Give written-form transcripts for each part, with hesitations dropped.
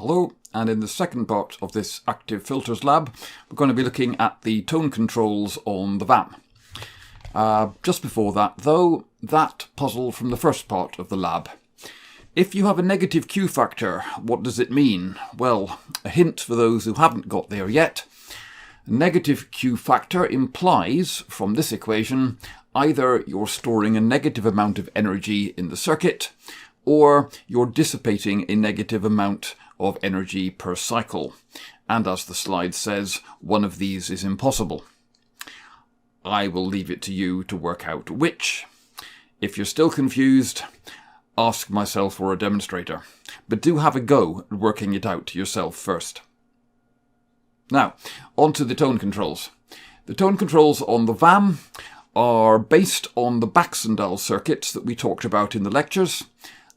Hello, and in the second part of this active filters lab, we're going to be looking at the tone controls on the VAM. Just before that, though, that puzzle from the first part of the lab. If you have a negative Q factor, what does it mean? Well, a hint for those who haven't got there yet. A negative Q factor implies, from this equation, either you're storing a negative amount of energy in the circuit, or you're dissipating a negative amount of energy per cycle. And as the slide says, one of these is impossible. I will leave it to you to work out which. If you're still confused, ask myself or a demonstrator. But do have a go at working it out yourself first. Now, on to the tone controls. The tone controls on the VAM are based on the Baxandall circuits that we talked about in the lectures,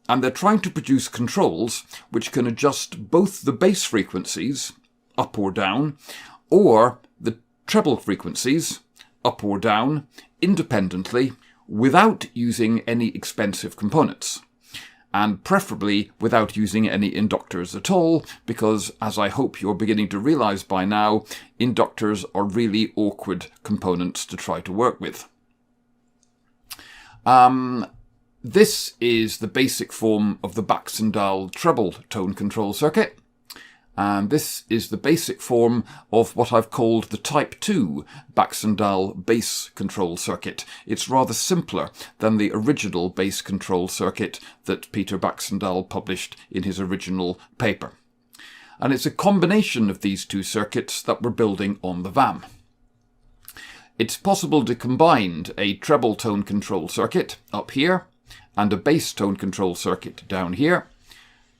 and they're trying to produce controls which can adjust both the bass frequencies, up or down, or the treble frequencies, up or down, independently, without using any expensive components. And preferably without using any inductors at all, because, as I hope you're beginning to realise by now, inductors are really awkward components to try to work with. This is the basic form of the Baxandall treble tone control circuit. And this is the basic form of what I've called the Type 2 Baxandall bass control circuit. It's rather simpler than the original bass control circuit that Peter Baxandall published in his original paper. And it's a combination of these two circuits that we're building on the VAM. It's possible to combine a treble tone control circuit up here and a bass tone control circuit down here,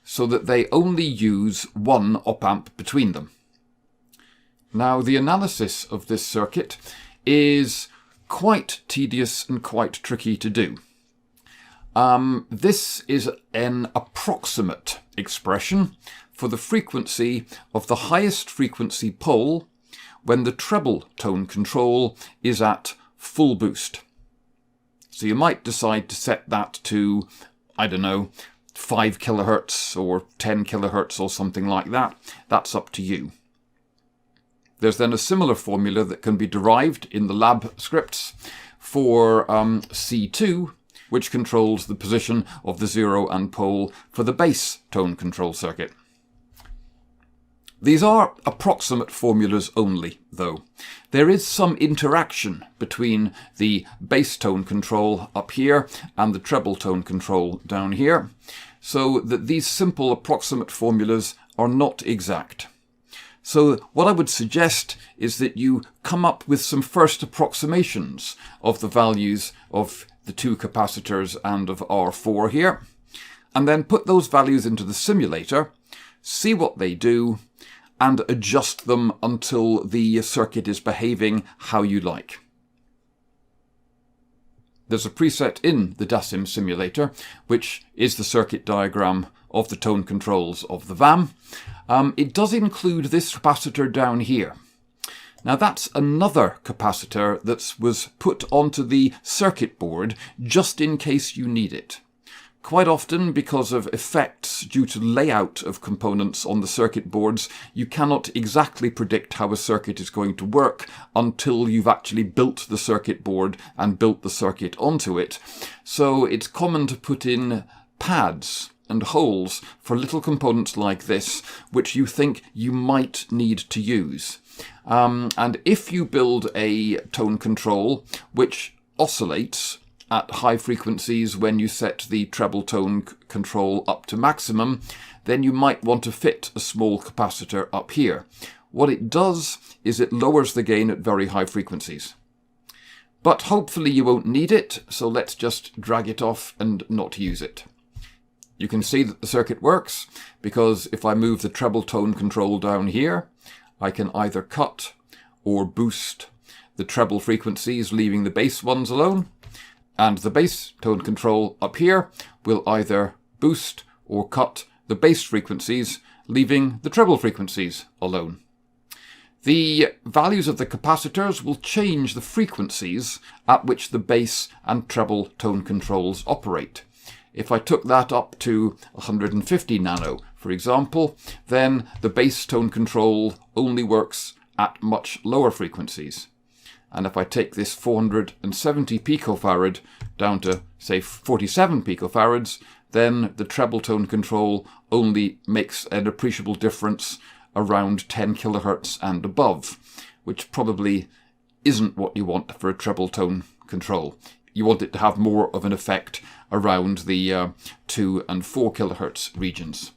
so that they only use one op-amp between them. Now, the analysis of this circuit is quite tedious and quite tricky to do. This is an approximate expression for the frequency of the highest frequency pole when the treble tone control is at full boost. So you might decide to set that to, I don't know, 5 kilohertz or 10 kilohertz or something like that. That's up to you. There's then a similar formula that can be derived in the lab scripts for C2, which controls the position of the zero and pole for the bass tone control circuit. These are approximate formulas only, though. There is some interaction between the bass tone control up here and the treble tone control down here, so that these simple approximate formulas are not exact. So what I would suggest is that you come up with some first approximations of the values of the two capacitors and of R4 here, and then put those values into the simulator, see what they do, and adjust them until the circuit is behaving how you like. There's a preset in the DASIM simulator, which is the circuit diagram of the tone controls of the VAM. It does include this capacitor down here. Now that's another capacitor that was put onto the circuit board just in case you need it. Quite often, because of effects due to layout of components on the circuit boards, you cannot exactly predict how a circuit is going to work until you've actually built the circuit board and built the circuit onto it. So it's common to put in pads and holes for little components like this, which you think you might need to use. And if you build a tone control which oscillates at high frequencies when you set the treble tone control up to maximum, then you might want to fit a small capacitor up here. What it does is it lowers the gain at very high frequencies. But hopefully you won't need it, so let's just drag it off and not use it. You can see that the circuit works, because if I move the treble tone control down here, I can either cut or boost the treble frequencies, leaving the bass ones alone. And the bass tone control up here will either boost or cut the bass frequencies, leaving the treble frequencies alone. The values of the capacitors will change the frequencies at which the bass and treble tone controls operate. If I took that up to 150 nano, for example, then the base tone control only works at much lower frequencies. And if I take this 470 picofarad down to, say, 47 picofarads, then the treble tone control only makes an appreciable difference around 10 kilohertz and above, which probably isn't what you want for a treble tone control. You want it to have more of an effect around the 2 and 4 kilohertz regions.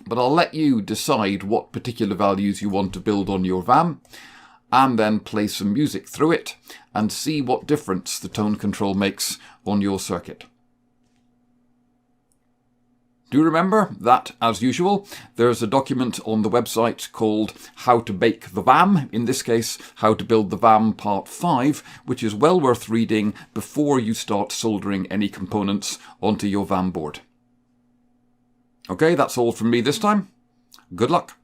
But I'll let you decide what particular values you want to build on your VAM, and then play some music through it and see what difference the tone control makes on your circuit. Do remember that, as usual, there's a document on the website called How to Bake the VAM, in this case, How to Build the VAM Part 5, which is well worth reading before you start soldering any components onto your VAM board. Okay, that's all from me this time. Good luck.